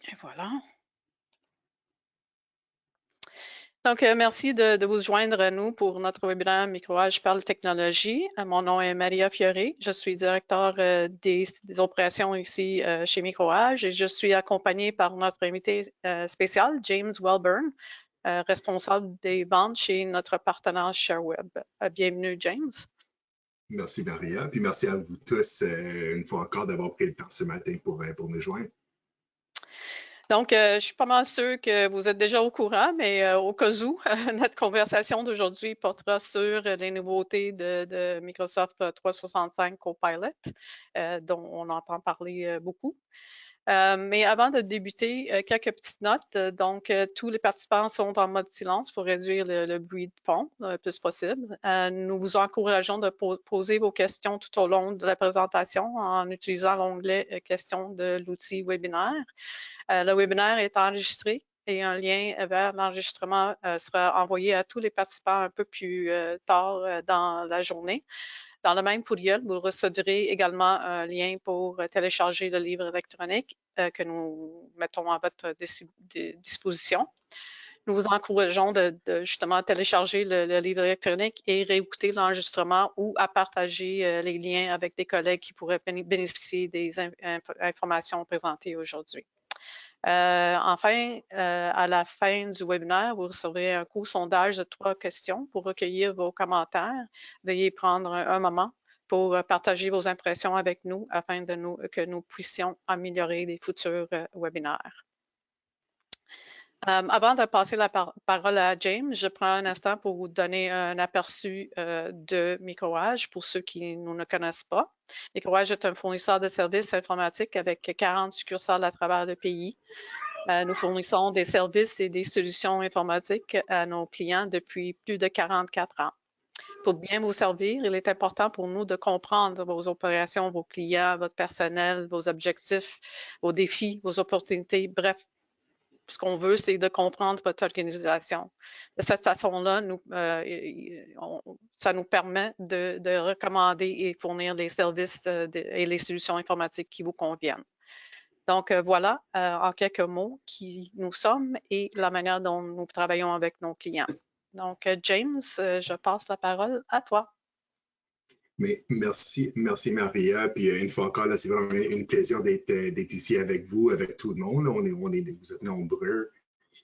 Et voilà. Donc, merci de vous joindre à nous pour notre webinaire Microage parle technologie. Mon nom est Maria Fiori. Je suis directeur des opérations ici chez Microage et je suis accompagnée par notre invité spécial, James Welburn, responsable des ventes chez notre partenaire ShareWeb. Bienvenue, James. Merci, Maria. Puis merci à vous tous, une fois encore, d'avoir pris le temps ce matin pour nous joindre. Donc, je suis pas mal sûre que vous êtes déjà au courant, mais au cas où, notre conversation d'aujourd'hui portera sur les nouveautés de Microsoft 365 Copilot, dont on entend parler beaucoup. Mais avant de débuter, quelques petites notes. Donc, tous les participants sont en mode silence pour réduire le bruit de fond le plus possible. Nous vous encourageons de poser vos questions tout au long de la présentation en utilisant l'onglet questions de l'outil webinaire. Le webinaire est enregistré et un lien vers l'enregistrement sera envoyé à tous les participants un peu plus tard dans la journée. Dans le même courriel, vous recevrez également un lien pour télécharger le livre électronique que nous mettons à votre disposition. Nous vous encourageons de justement télécharger le livre électronique et réécouter l'enregistrement ou à partager les liens avec des collègues qui pourraient bénéficier des informations présentées aujourd'hui. Enfin, à la fin du webinaire, vous recevrez un court sondage de 3 questions pour recueillir vos commentaires. Veuillez prendre un moment pour partager vos impressions avec nous afin que nous puissions améliorer les futurs webinaires. Avant de passer la parole à James, je prends un instant pour vous donner un aperçu de Microage pour ceux qui nous ne connaissent pas. Microage est un fournisseur de services informatiques avec 40 succursales à travers le pays. Nous fournissons des services et des solutions informatiques à nos clients depuis plus de 44 ans. Pour bien vous servir, il est important pour nous de comprendre vos opérations, vos clients, votre personnel, vos objectifs, vos défis, vos opportunités. Bref, ce qu'on veut, c'est de comprendre votre organisation. De cette façon-là, ça nous permet de recommander et fournir les services et les solutions informatiques qui vous conviennent. Donc, voilà, en quelques mots, qui nous sommes et la manière dont nous travaillons avec nos clients. Donc, James, je passe la parole à toi. Mais merci Maria. Puis une fois encore, là, c'est vraiment un plaisir d'être ici avec vous, avec tout le monde. Vous êtes nombreux.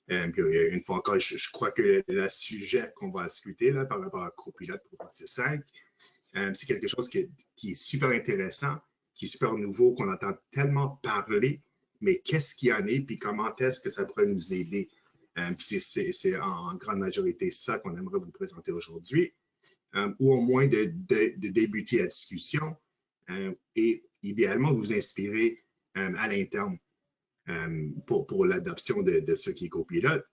Puis, une fois encore, je crois que le sujet qu'on va discuter là, par rapport à Copilot pour 365, c'est quelque chose qui est super intéressant, qui est super nouveau, qu'on entend tellement parler, mais qu'est-ce qu'il y en est, puis comment est-ce que ça pourrait nous aider? Puis c'est en grande majorité ça qu'on aimerait vous présenter aujourd'hui, ou au moins de débuter la discussion et idéalement vous inspirer à l'interne pour l'adoption de ce qui est copilote.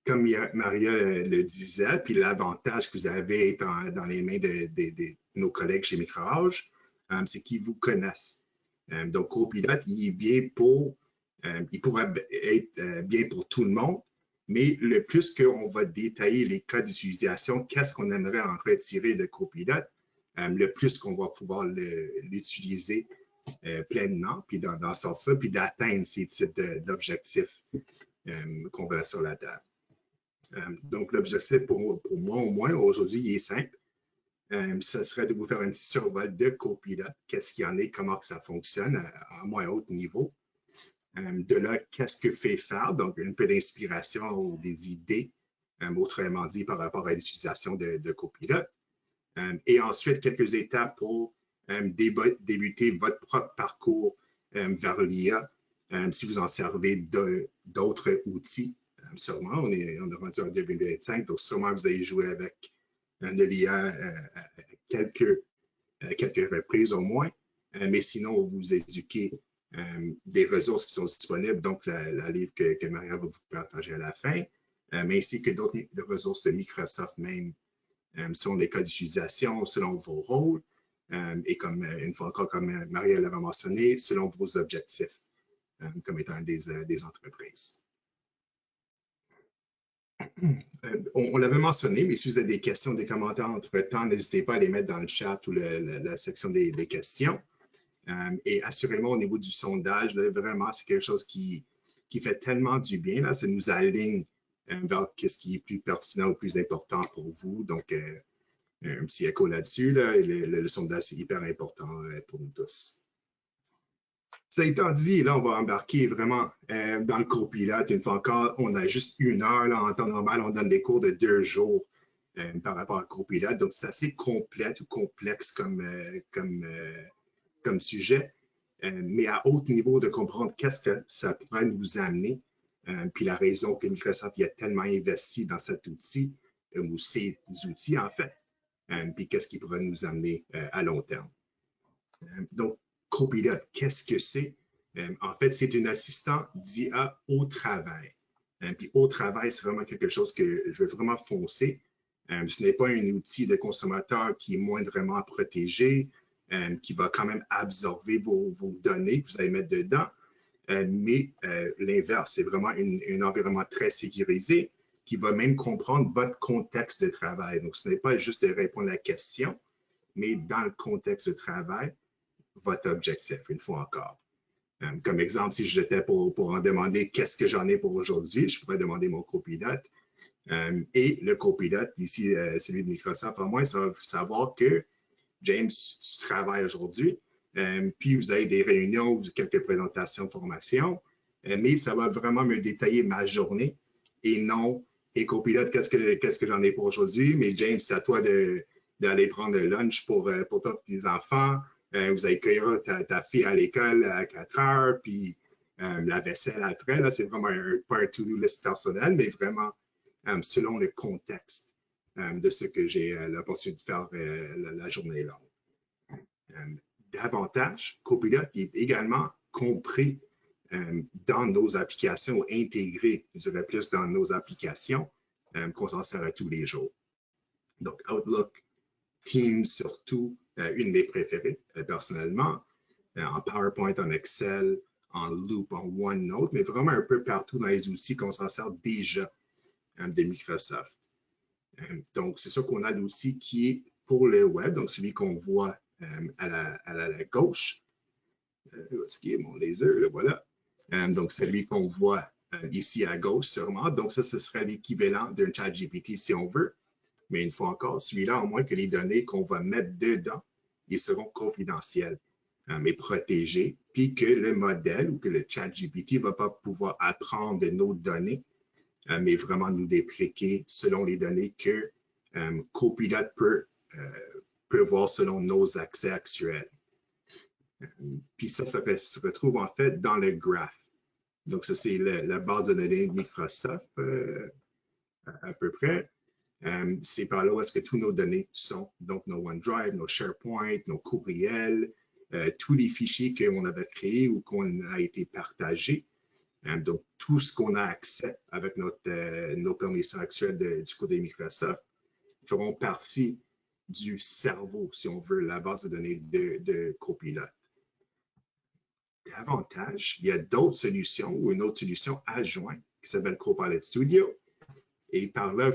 Comme Maria le disait, puis l'avantage que vous avez dans les mains de nos collègues chez Microage, c'est qu'ils vous connaissent. Donc, Copilot, il pourra être bien pour tout le monde, mais le plus qu'on va détailler les cas d'utilisation, qu'est-ce qu'on aimerait en retirer de Copilot, le plus qu'on va pouvoir l'utiliser pleinement, puis dans ce sens-là, puis d'atteindre ces types d'objectifs qu'on verra sur la table. Donc, l'objectif pour moi, au moins, aujourd'hui, il est simple. Ce serait de vous faire un petit survol de Copilot. Qu'est-ce qu'il y en est, comment que ça fonctionne à moins haut niveau. De là, qu'est-ce que fait faire? Donc, un peu d'inspiration ou des idées, autrement dit, par rapport à l'utilisation de Copilot. Et ensuite, quelques étapes pour débuter votre propre parcours vers l'IA, si vous en servez d'autres outils. Sûrement, on est rendu en 2025, donc sûrement vous avez joué avec de l'IA quelques reprises au moins, mais sinon, vous vous éduquez des ressources qui sont disponibles, donc la livre que Maria va vous partager à la fin, mais ainsi que d'autres ressources de Microsoft même, selon les cas d'utilisation, selon vos rôles, et comme une fois encore, comme Maria l'avait mentionné, selon vos objectifs comme étant des entreprises. On l'avait mentionné, mais si vous avez des questions, des commentaires entre-temps, n'hésitez pas à les mettre dans le chat ou la section des questions. Et assurément, au niveau du sondage, là, vraiment, c'est quelque chose qui qui fait tellement du bien. Là, ça nous aligne vers ce qui est plus pertinent ou plus important pour vous. Donc, un petit écho là-dessus. Là, le sondage, c'est hyper important pour nous tous. Ça étant dit, là, on va embarquer vraiment dans le cours pilote. Une fois encore, on a juste 1 heure. Là, en temps normal, on donne des cours de 2 jours par rapport au cours pilote. Donc, c'est assez complet ou complexe comme sujet. Mais à haut niveau de comprendre qu'est-ce que ça pourrait nous amener. Puis la raison que Microsoft y a tellement investi dans cet outil, ou ces outils en fait, puis qu'est-ce qui pourrait nous amener à long terme. Donc, Copilot, qu'est-ce que c'est? En fait, c'est un assistant d'IA au travail. Puis au travail, c'est vraiment quelque chose que je veux vraiment foncer. Ce n'est pas un outil de consommateur qui est moindrement protégé, qui va quand même absorber vos données que vous allez mettre dedans. Mais l'inverse, c'est vraiment un environnement très sécurisé qui va même comprendre votre contexte de travail. Donc, ce n'est pas juste de répondre à la question, mais dans le contexte de travail, votre objectif, une fois encore. Comme exemple, si j'étais pour en demander qu'est-ce que j'en ai pour aujourd'hui, je pourrais demander mon copilote. Et le copilote, ici, celui de Microsoft, au moins, ça va savoir que James, tu travailles aujourd'hui, puis vous avez des réunions, quelques présentations de formation, mais ça va vraiment me détailler ma journée et non, et copilote, qu'est-ce que j'en ai pour aujourd'hui, mais James, c'est à toi d'aller prendre le lunch pour toi et tes enfants. Vous allez cueillir ta fille à l'école à 4 heures, puis la vaisselle après. Là, c'est vraiment pas un to-do list personnel, mais vraiment selon le contexte de ce que j'ai l'opportunité de faire la journée longue. Davantage, Copilot est également compris dans nos applications ou intégré, je dirais plus dans nos applications qu'on s'en sert à tous les jours. Donc, Outlook, Teams surtout, une de mes préférées personnellement, en PowerPoint, en Excel, en Loop, en OneNote, mais vraiment un peu partout dans les outils qu'on s'en sert déjà de Microsoft. Donc, c'est sûr qu'on a l'outil qui est pour le web, donc celui qu'on voit à la gauche. Ce qui est mon laser, le voilà. Donc, celui qu'on voit ici à gauche sûrement. Donc, ça, ce serait l'équivalent d'un ChatGPT si on veut. Mais une fois encore, celui-là, au moins que les données qu'on va mettre dedans, ils seront confidentielles, mais protégées, puis que le modèle ou que le ChatGPT ne va pas pouvoir apprendre de nos données, mais vraiment nous dépliquer selon les données que Copilot peut voir selon nos accès actuels. Puis ça se retrouve en fait dans le graph. Donc, ça, c'est la base de données de Microsoft à peu près. C'est par là où est-ce que tous nos données sont. Donc, nos OneDrive, nos SharePoint, nos courriels, tous les fichiers qu'on avait créés ou qu'on a été partagés. Donc, tout ce qu'on a accès avec nos permissions actuelles du côté Microsoft feront partie du cerveau, si on veut, la base de données de Copilot. Davantage, il y a d'autres solutions ou une autre solution adjointe qui s'appelle Copilot Studio. Et par là,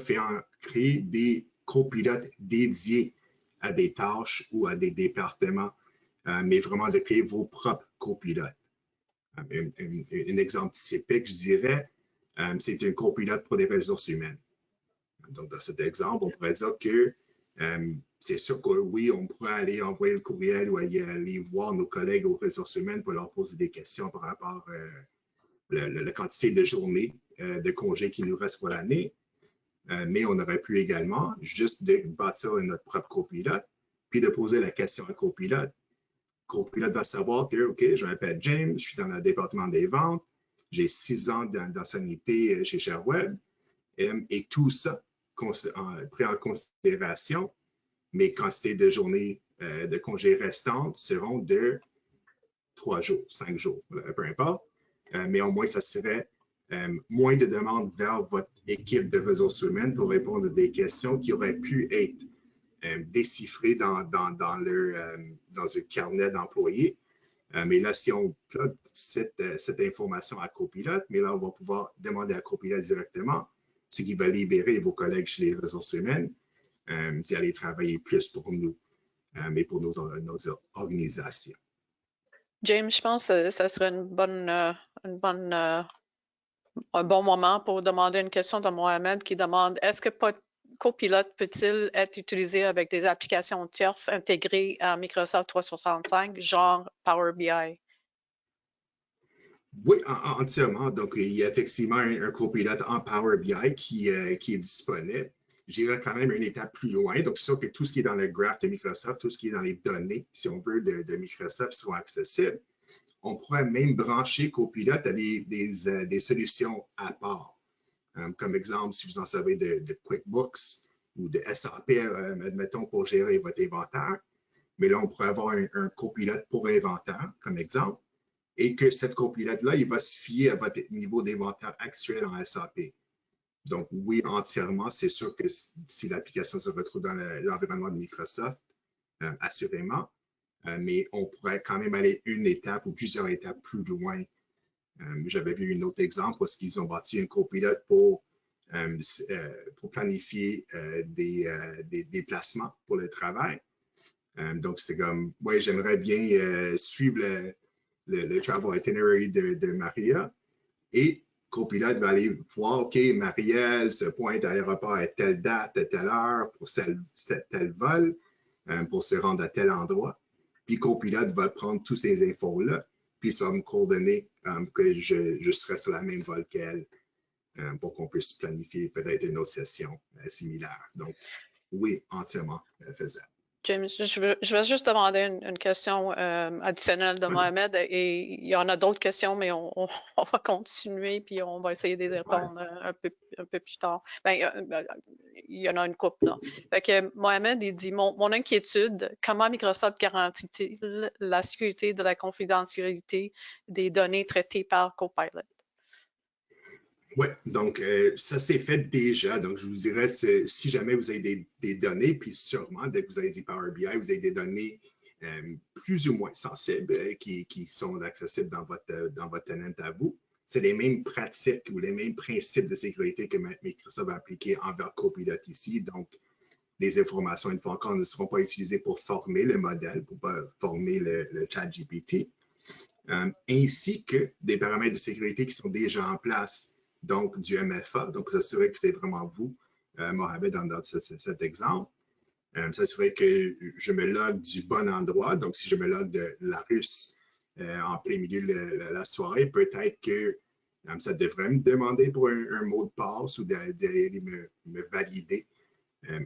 créer des copilotes dédiés à des tâches ou à des départements, mais vraiment de créer vos propres copilotes. Un exemple typique, je dirais, c'est un copilote pour les ressources humaines. Donc, dans cet exemple, on pourrait dire que c'est sûr que oui, on pourrait aller envoyer le courriel ou aller voir nos collègues aux ressources humaines pour leur poser des questions par rapport à la quantité de journées de congés qui nous restent pour l'année. Mais on aurait pu également juste de bâtir notre propre copilote, puis de poser la question à copilote. Copilote va savoir que, OK, je m'appelle James, je suis dans le département des ventes, j'ai 6 ans d'ancienneté chez ShareWeb, et tout ça pris en considération, mes quantités de journées de congés restantes seront de 3 jours, 5 jours, peu importe. Mais au moins, ça serait moins de demandes vers votre équipe de ressources humaines pour répondre à des questions qui auraient pu être déchiffrées dans un carnet d'employés. Mais là, si on plug cette information à Copilot, mais là, on va pouvoir demander à Copilot directement, ce qui va libérer vos collègues chez les ressources humaines d'y aller travailler plus pour nous, mais pour nos organisations. James, je pense que ça serait une bonne un bon moment pour demander une question de Mohamed qui demande est-ce que Copilot peut-il être utilisé avec des applications tierces intégrées à Microsoft 365, genre Power BI? Oui, entièrement. Donc, il y a effectivement un copilote en Power BI qui est disponible. J'irai quand même une étape plus loin. Donc, c'est sûr que tout ce qui est dans le graph de Microsoft, tout ce qui est dans les données, si on veut, de Microsoft seront accessibles. On pourrait même brancher Copilot à des solutions à part. Comme exemple, si vous en savez de QuickBooks ou de SAP, admettons, pour gérer votre inventaire. Mais là, on pourrait avoir un copilote pour inventaire, comme exemple, et que cette copilote-là, il va se fier à votre niveau d'inventaire actuel en SAP. Donc, oui, entièrement, c'est sûr que si l'application se retrouve dans l'environnement de Microsoft, assurément, mais on pourrait quand même aller une étape ou plusieurs étapes plus loin. J'avais vu un autre exemple parce qu'ils ont bâti une copilote pour planifier des placements pour le travail. Donc, c'était comme, ouais, j'aimerais bien suivre le travel itinerary de Maria et Copilot va aller voir, OK, Maria se pointe à l'aéroport à telle date, à telle heure pour tel vol, pour se rendre à tel endroit. Puis Copilot va prendre tous ces infos-là, puis ça va me coordonner que je serai sur la même vol qu'elle pour qu'on puisse planifier peut-être une autre session similaire. Donc, oui, entièrement faisable. James, je vais juste demander une question additionnelle de Ouais, Mohamed et il y en a d'autres questions, mais on va continuer puis on va essayer de les ouais. répondre un peu plus tard. Il y en a une couple là. Fait que Mohamed, il dit mon inquiétude, comment Microsoft garantit-il la sécurité de la confidentialité des données traitées par Copilot? Oui, donc ça c'est fait déjà. Donc je vous dirais, si jamais vous avez des données, puis sûrement, dès que vous avez dit Power BI, vous avez des données plus ou moins sensibles qui sont accessibles dans votre tenant à vous. C'est les mêmes pratiques ou les mêmes principes de sécurité que Microsoft a appliqués envers Copilot ici. Donc, les informations, une fois encore, ne seront pas utilisées pour former le modèle, pour pas former le chat GPT, ainsi que des paramètres de sécurité qui sont déjà en place, donc du MFA, donc pour s'assurer que c'est vraiment vous, Mohamed, dans cet exemple. S'assurer que je me log du bon endroit, donc si je me log de la Russe en plein milieu de la soirée, peut-être que ça devrait me demander pour un mot de passe ou d'aller me valider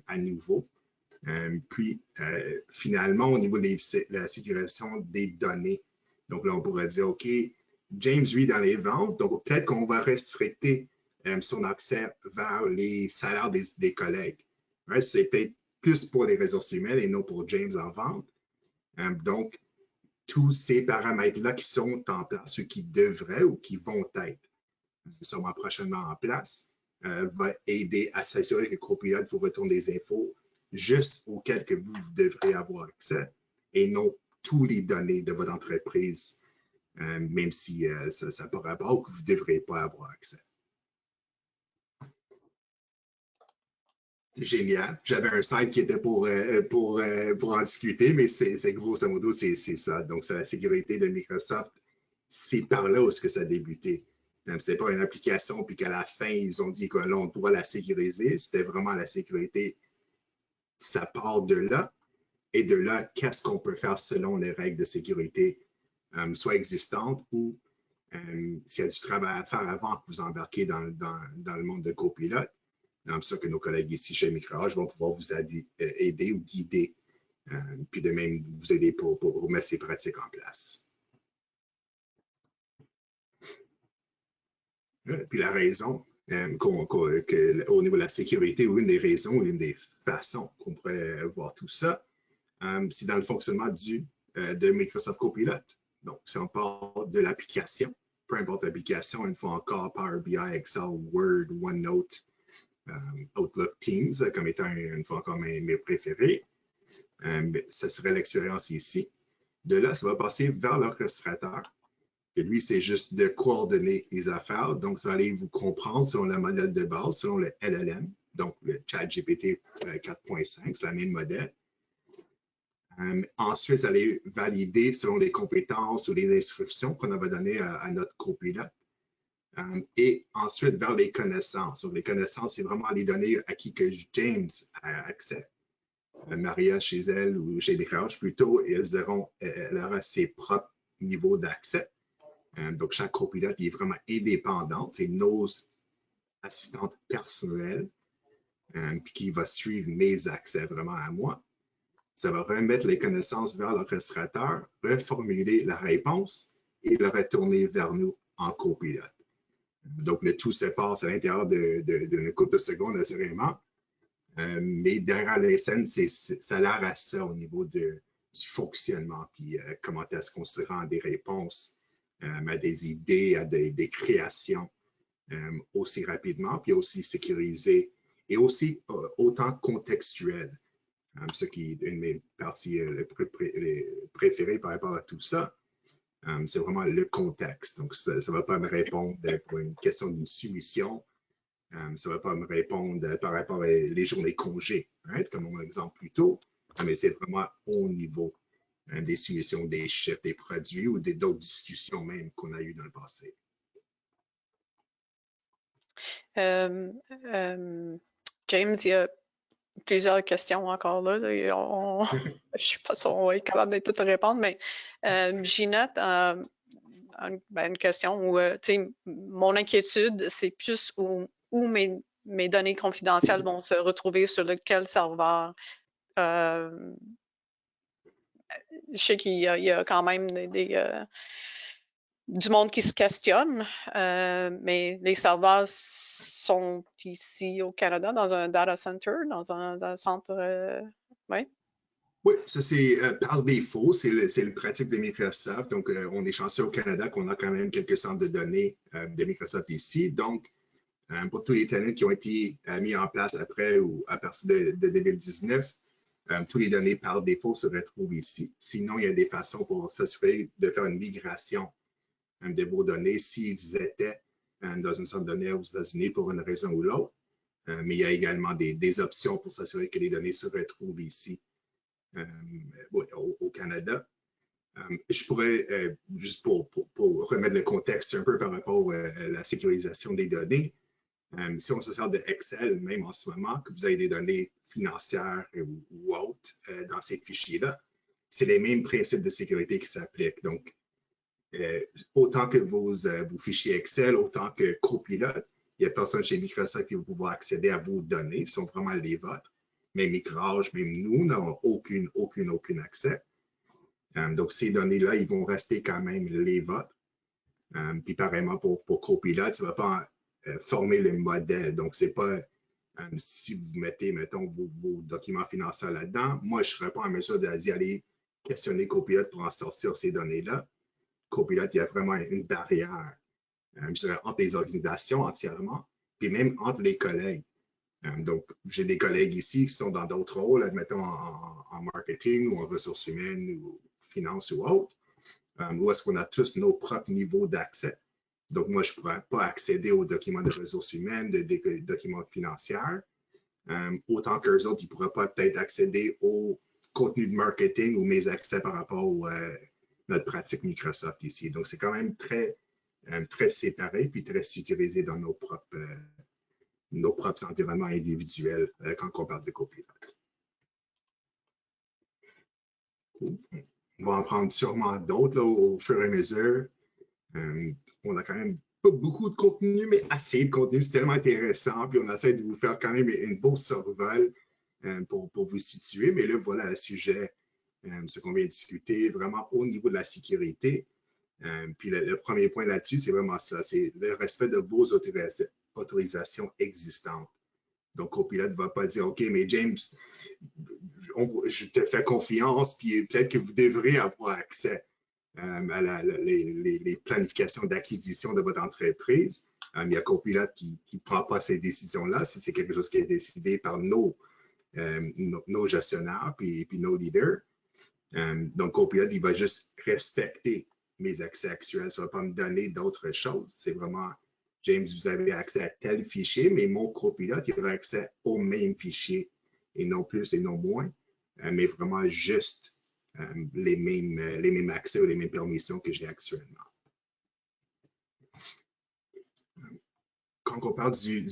à nouveau. Puis, finalement, au niveau de la sécurisation des données, donc là, on pourrait dire, OK, James, lui, dans les ventes, donc peut-être qu'on va restricter son accès vers les salaires des collègues. Ouais, c'est peut-être plus pour les ressources humaines et non pour James en vente. Donc, tous ces paramètres-là qui sont en place, ceux qui devraient ou qui vont être sûrement prochainement en place, va aider à s'assurer que Copilot vous retourne des infos juste auxquelles que vous devrez avoir accès et non tous les données de votre entreprise, même si ça peut rapport ou que vous ne devrez pas avoir accès. Génial. J'avais un site qui était pour en discuter, mais c'est grosso modo, c'est ça. Donc, c'est la sécurité de Microsoft. C'est par là où est-ce que ça a débuté. C'était pas une application, puis qu'à la fin, ils ont dit que là, on doit la sécuriser. C'était vraiment la sécurité. Ça part de là. Et de là, qu'est-ce qu'on peut faire selon les règles de sécurité, soit existantes ou s'il y a du travail à faire avant que vous embarquez dans le monde de copilote. C'est ça que nos collègues ici chez Microage vont pouvoir vous aider ou guider, puis de même vous aider pour mettre ces pratiques en place. Puis la raison, au niveau de la sécurité, ou une des raisons, ou une des façons qu'on pourrait voir tout ça, c'est dans le fonctionnement de Microsoft Copilot. Donc, si on parle de l'application, peu importe l'application, une fois encore, Power BI, Excel, Word, OneNote, Outlook Teams, comme étant une fois encore mes préférés, ce serait l'expérience ici. De là, ça va passer vers l'orchestrateur. Et lui, c'est juste de coordonner les affaires. Donc, ça va aller vous comprendre selon le modèle de base, selon le LLM, donc le ChatGPT 4.5, c'est le même modèle. Ensuite, ça allait valider selon les compétences ou les instructions qu'on avait données à notre copilote. Et ensuite, vers les connaissances. Donc, les connaissances, c'est vraiment les données à qui que James a accès. Maria chez elle ou chez Michel plutôt, et elle aura ses propres niveaux d'accès. Donc, chaque copilote est vraiment indépendante. C'est nos assistantes personnelles puis qui va suivre mes accès vraiment à moi. Ça va remettre les connaissances vers l'orchestrateur, reformuler la réponse et le retourner vers nous en copilote. Donc, le tout se passe à l'intérieur d'une couple de secondes, assurément. Mais derrière les scènes, ça a l'air à ça au niveau du fonctionnement, puis comment est-ce qu'on se rend à des réponses, à des idées, à des créations aussi rapidement, puis aussi sécurisé et aussi autant contextuel. Ce qui est une de mes parties les préférées par rapport à tout ça. C'est vraiment le contexte. Donc, ça ne va pas me répondre pour une question d'une soumission. Ça ne va pas me répondre par rapport à les journées congés, right? Comme on a exemple plus tôt. Mais c'est vraiment au niveau des soumissions, des chiffres, des produits ou d'autres discussions même qu'on a eues dans le passé. James, il y a plusieurs questions encore là. Je ne sais pas si on va être capable de toutes répondre, mais Ginette, une question où, mon inquiétude, c'est plus où mes données confidentielles vont se retrouver sur lequel serveur. Je sais qu'il y a quand même du monde qui se questionne, mais les serveurs sont ici au Canada, dans un data center, dans un centre. Oui. Oui, ça c'est par défaut, c'est le pratique de Microsoft. Donc, on est chanceux au Canada qu'on a quand même quelques centres de données de Microsoft ici. Donc, pour tous les talents qui ont été mis en place après ou à partir de 2019, tous les données par défaut se retrouvent ici. Sinon, il y a des façons pour s'assurer de faire une migration de vos données s'ils étaient dans une centre de données aux États-Unis pour une raison ou l'autre. Mais il y a également des options pour s'assurer que les données se retrouvent ici au Canada. Je pourrais, juste pour remettre le contexte un peu par rapport à la sécurisation des données, si on se sert de Excel, même en ce moment, que vous avez des données financières ou autres dans ces fichiers-là, c'est les mêmes principes de sécurité qui s'appliquent. Donc, autant que vos fichiers Excel, autant que Copilot, il n'y a personne chez Microsoft qui va pouvoir accéder à vos données, ce sont vraiment les vôtres. Même Micrage, même nous, n'avons aucun accès. Donc, ces données-là, ils vont rester quand même les vôtres. Puis pareillement pour Copilot, ça ne va pas former le modèle. Donc, c'est pas si vous mettez, mettons, vos documents financiers là-dedans, moi, je ne serais pas en mesure d'y aller questionner Copilot pour en sortir ces données-là. Copilot, il y a vraiment une barrière, je dirais, entre les organisations entièrement, puis même entre les collègues. Donc, j'ai des collègues ici qui sont dans d'autres rôles, admettons en marketing ou en ressources humaines ou finance ou autre, où est-ce qu'on a tous nos propres niveaux d'accès. Donc, moi, je ne pourrais pas accéder aux documents de ressources humaines, des documents financiers, autant qu'eux autres, ils ne pourraient pas peut-être accéder au contenu de marketing ou mes accès par rapport à notre pratique Microsoft ici. Donc, c'est quand même très séparé puis très sécurisé dans nos propres environnements individuels quand on parle de copilote. On va en prendre sûrement d'autres au fur et à mesure. On a quand même pas beaucoup de contenu, mais assez de contenu. C'est tellement intéressant. Puis on essaie de vous faire quand même une beau survol pour vous situer. Mais là, voilà le sujet, ce qu'on vient de discuter, vraiment au niveau de la sécurité. Puis le premier point là-dessus, c'est vraiment ça. C'est le respect de vos autorisations existantes. Donc, Copilot ne va pas dire, OK, mais James, je te fais confiance, puis peut-être que vous devrez avoir accès à les planifications d'acquisition de votre entreprise. Il y a Copilot qui ne prend pas ces décisions-là si c'est quelque chose qui est décidé par nos gestionnaires puis nos leaders. Donc, Copilot, il va juste respecter mes accès actuels. Ça ne va pas me donner d'autres choses. C'est vraiment, James, vous avez accès à tel fichier, mais mon Copilot, il aura accès au même fichier et non plus et non moins, mais vraiment juste les mêmes accès ou les mêmes permissions que j'ai actuellement. quand on parle du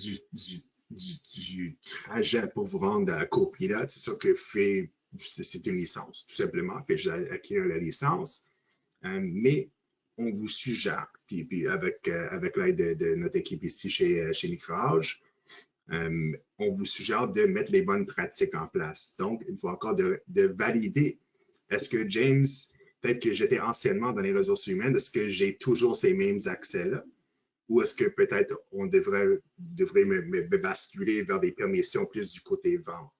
trajet pour vous rendre à Copilot, c'est sûr que c'est une licence, tout simplement. Fait acquérir la licence, mais on vous suggère, puis avec l'aide de notre équipe ici chez Microage, on vous suggère de mettre les bonnes pratiques en place. Donc, il faut encore de valider. Est-ce que James, peut-être que j'étais anciennement dans les ressources humaines, est-ce que j'ai toujours ces mêmes accès-là? Ou est-ce que peut-être on devrait me basculer vers des permissions plus du côté vente?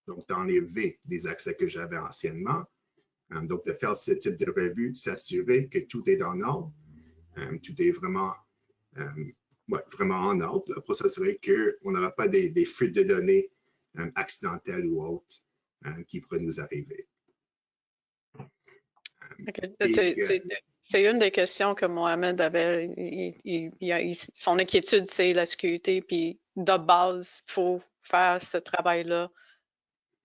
Donc, d'enlever des accès que j'avais anciennement. Donc, de faire ce type de revue, de s'assurer que tout est en ordre, tout est vraiment, vraiment en ordre, là, pour s'assurer qu'on n'aura pas des fuites de données accidentelles ou autres qui pourraient nous arriver. C'est une des questions que Mohamed avait. Son inquiétude, c'est la sécurité. Puis de base, il faut faire ce travail-là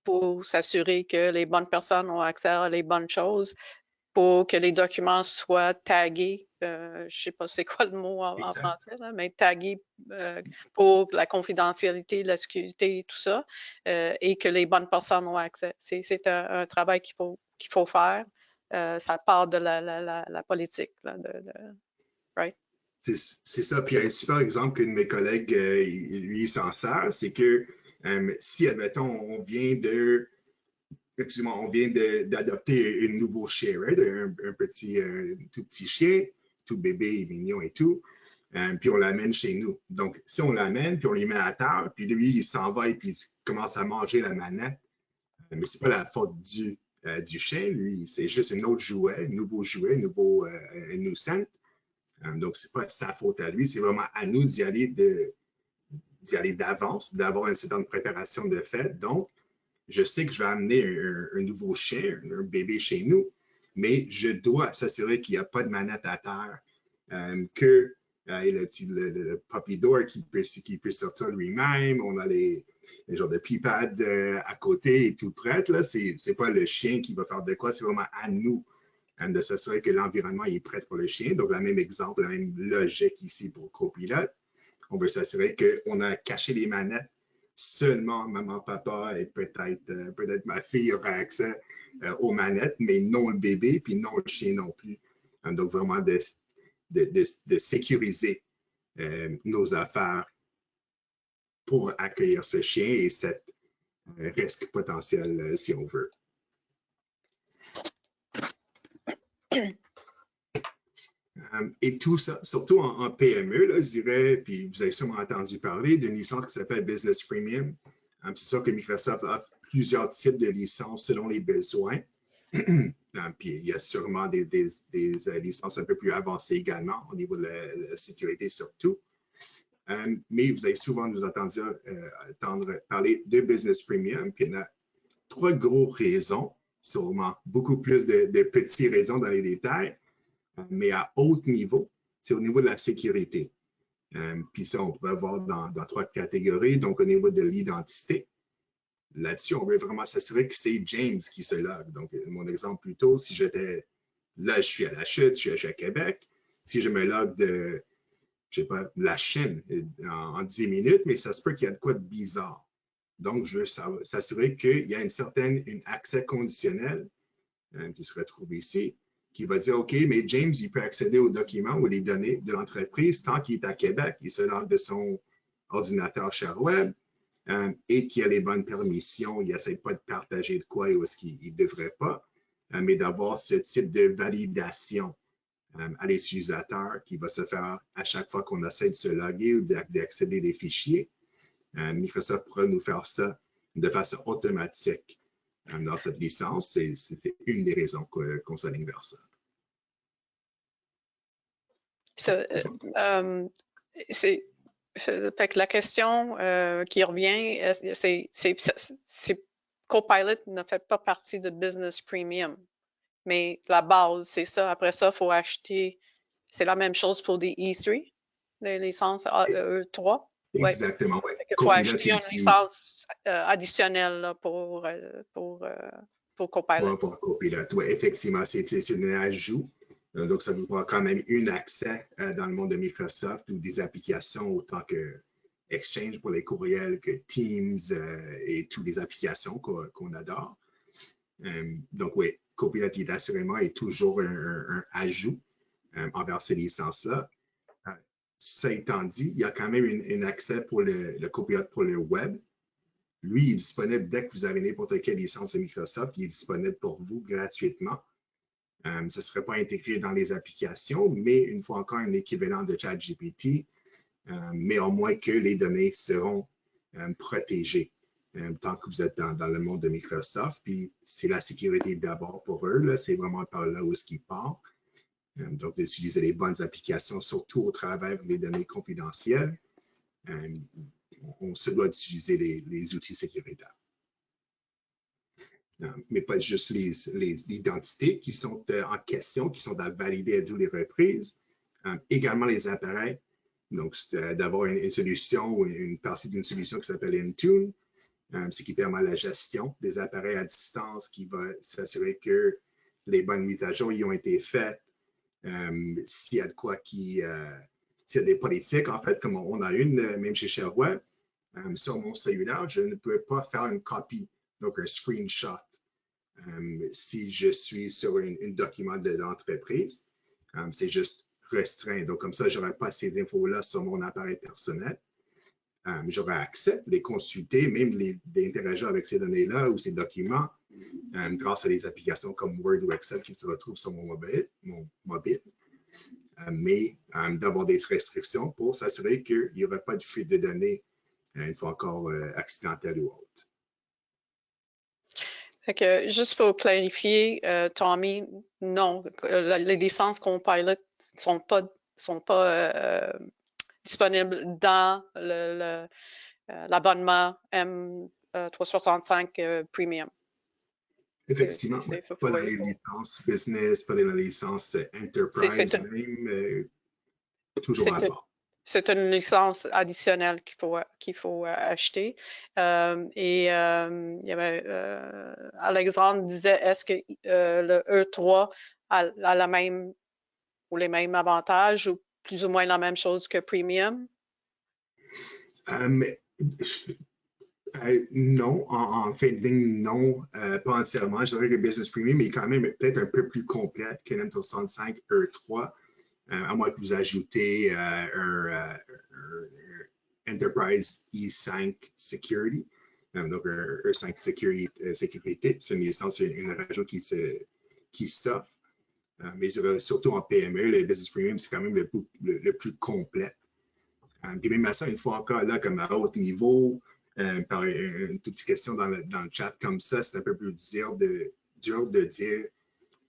pour s'assurer que les bonnes personnes ont accès à les bonnes choses, pour que les documents soient tagués. Je ne sais pas c'est quoi le mot en français, là, mais tagués pour la confidentialité, la sécurité et tout ça, et que les bonnes personnes ont accès. C'est un travail qu'il faut faire. Ça part de la politique, là, right? C'est ça. Puis il y a un super exemple qu'un de mes collègues, lui, s'en sert, c'est que si, admettons, on vient d'adopter un nouveau chien, right? un tout petit chien, tout bébé et mignon et tout, puis on l'amène chez nous. Donc, si on l'amène, puis on lui met à terre, puis lui, il s'en va et puis il commence à manger la manette, mais c'est pas la faute du chien, lui, c'est juste un autre jouet, un nouveau jouet, un nuisance. Donc, c'est pas sa faute à lui, c'est vraiment à nous d'y aller d'avance, d'avoir une certaine préparation de fait. Donc, je sais que je vais amener un nouveau chien, un bébé chez nous, mais je dois s'assurer qu'il n'y a pas de manette à terre, que le puppy door qui peut sortir lui-même, on a les genres de pipades à côté et tout prêt. C'est pas le chien qui va faire de quoi, c'est vraiment à nous de s'assurer que l'environnement est prêt pour le chien. Donc, le même exemple, la même logique ici pour Copilot. On veut s'assurer qu'on a caché les manettes. Seulement maman, papa et peut-être ma fille aura accès aux manettes, mais non le bébé, puis non le chien non plus. Donc, vraiment de sécuriser nos affaires pour accueillir ce chien et cet risque potentiel, si on veut. Et tout ça, surtout en PME, là, je dirais, puis vous avez sûrement entendu parler d'une licence qui s'appelle Business Premium. C'est sûr que Microsoft offre plusieurs types de licences selon les besoins. Puis il y a sûrement des licences un peu plus avancées également au niveau de la sécurité surtout. Mais vous avez souvent nous entendre parler de Business Premium. Puis il y en a 3 grosses raisons, sûrement beaucoup plus de petites raisons dans les détails. Mais à haut niveau, c'est au niveau de la sécurité. Puis ça, on pourrait voir dans 3 catégories. Donc, au niveau de l'identité, là-dessus, on veut vraiment s'assurer que c'est James qui se logue. Donc, mon exemple plus tôt, si j'étais là, je suis à la chute, je suis à Québec. Si je me logue de, je sais pas, la Chine en 10 minutes, mais ça se peut qu'il y a de quoi de bizarre. Donc, je veux s'assurer qu'il y a un accès conditionnel qui se retrouve ici, qui va dire, OK, mais James, il peut accéder aux documents ou les données de l'entreprise tant qu'il est à Québec, il se log de son ordinateur share web et qu'il a les bonnes permissions, il n'essaie pas de partager de quoi ou est-ce qu'il ne devrait pas, mais d'avoir ce type de validation à l'utilisateur qui va se faire à chaque fois qu'on essaie de se loguer ou d'y accéder des fichiers. Microsoft pourra nous faire ça de façon automatique dans cette licence. C'est une des raisons qu'on s'aligne vers ça. Fait que la question qui revient, c'est Copilot ne fait pas partie de Business Premium, mais la base, c'est ça. Après ça, il faut acheter, c'est la même chose pour des E3, les licences E3. Exactement, oui. Il faut acheter une licence additionnelle là, pour Copilot. Pour avoir Copilot, oui, effectivement, c'est un ajout. Donc, ça vous prend quand même un accès dans le monde de Microsoft ou des applications autant que Exchange pour les courriels, que Teams et toutes les applications qu'on adore. Donc, oui, Copilot assurément est toujours un ajout envers ces licences-là. Ça étant dit, il y a quand même un accès pour le Copilot pour le web. Lui, il est disponible dès que vous avez n'importe quelle licence de Microsoft. Il est disponible pour vous gratuitement. Ce ne serait pas intégré dans les applications, mais une fois encore, un équivalent de ChatGPT, mais au moins que les données seront protégées tant que vous êtes dans le monde de Microsoft. Puis c'est la sécurité d'abord pour eux. C'est vraiment par là où est-ce qu'ils partent. Donc, d'utiliser les bonnes applications, surtout au travers des données confidentielles. On se doit d'utiliser les outils sécuritaires. Mais pas juste les identités qui sont en question, qui sont à valider à toutes les reprises. Également les appareils. Donc, d'avoir une solution ou une partie d'une solution qui s'appelle Intune, ce qui permet la gestion des appareils à distance, qui va s'assurer que les bonnes mises à jour y ont été faites. S'il y a de quoi s'il y a des politiques, en fait, comme on a une, même chez ShareWeb, sur mon cellulaire, je ne peux pas faire une copie, donc un screenshot, si je suis sur un document de l'entreprise. C'est juste restreint. Donc, comme ça, je n'aurai pas ces infos-là sur mon appareil personnel. J'aurai accès, les consulter, même d'interagir avec ces données-là ou ces documents grâce à des applications comme Word ou Excel qui se retrouvent sur mon mobile. Mais d'avoir des restrictions pour s'assurer qu'il n'y aurait pas de fuite de données, une fois encore accidentelle ou autre. Okay, juste pour clarifier, Tommy, non, les licences Copilot ne sont pas disponibles dans l'abonnement M365 Premium. Effectivement, pas dans les licences business, pas dans les licences enterprise même, toujours à part. C'est une licence additionnelle qu'il faut acheter. Alexandre disait, est-ce que le E3 a la même ou les mêmes avantages ou plus ou moins la même chose que Premium? Non, en fin de ligne, non, pas entièrement. Je dirais que Business Premium est quand même peut-être un peu plus complète que l'M365 E3. À moins que vous ajoutez un Enterprise E5 Security, donc un E5 Sécurité. C'est une licence, une rajout qui s'offre. Mais surtout en PME, le Business Premium, c'est quand même le plus complet. Puis même à ça, une fois encore là, comme à haut niveau, par une toute petite question dans le chat comme ça, c'est un peu plus dur de dire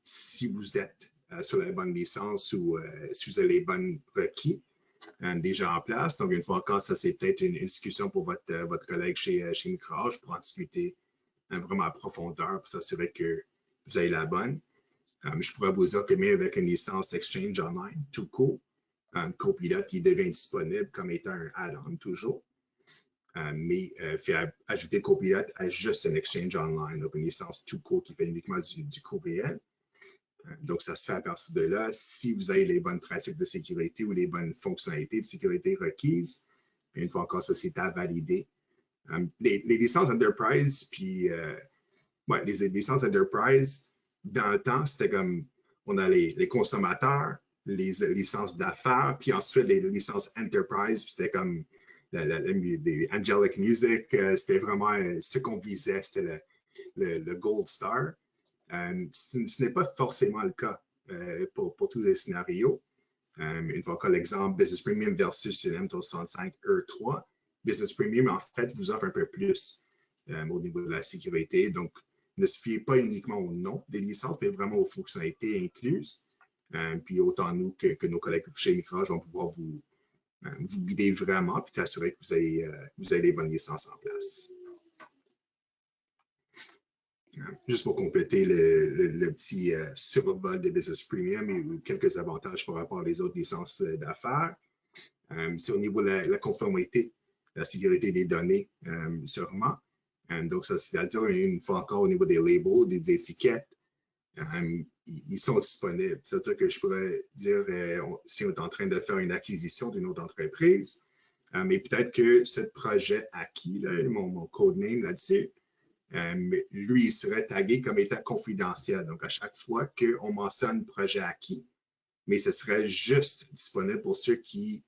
si vous êtes sur la bonne licence ou si vous avez les bonnes requis déjà en place. Donc, une fois encore, ça, c'est peut-être une discussion pour votre collègue chez Microage pour en discuter vraiment à profondeur pour s'assurer que vous avez la bonne. Je pourrais vous dire que même avec une licence Exchange Online, tout court, Copilot qui devient disponible comme étant un add-on toujours. Mais fait ajouter Copilot à juste un Exchange Online, donc une licence tout court qui fait uniquement du courriel. Donc, ça se fait à partir de là. Si vous avez les bonnes pratiques de sécurité ou les bonnes fonctionnalités de sécurité requises, une fois encore, ça, c'est à valider. Les licences Enterprise, puis les licences Enterprise, dans le temps, c'était comme, on a les consommateurs, les licences d'affaires, puis ensuite les licences Enterprise, puis c'était comme des Angelic Music, c'était vraiment ce qu'on visait, c'était le Gold Star. Ce n'est pas forcément le cas pour tous les scénarios. Une fois encore, l'exemple Business Premium versus M365 E3. Business Premium, en fait, vous offre un peu plus au niveau de la sécurité. Donc, ne se fiez pas uniquement au nom des licences, mais vraiment aux fonctionnalités incluses. Puis autant nous que nos collègues chez Microage vont pouvoir vous guider vraiment puis s'assurer que vous avez les bonnes licences en place. Juste pour compléter le petit survol de Business Premium et quelques avantages par rapport aux autres licences d'affaires. C'est au niveau de la conformité, la sécurité des données, sûrement. Donc, ça, c'est-à-dire, une fois encore, au niveau des labels, des étiquettes, ils sont disponibles. C'est-à-dire que je pourrais dire, si on est en train de faire une acquisition d'une autre entreprise, mais peut-être que ce projet acquis, là, mon codename là-dessus, lui, il serait tagué comme étant confidentiel. Donc, à chaque fois qu'on mentionne projet acquis, mais ce serait juste disponible pour ceux qui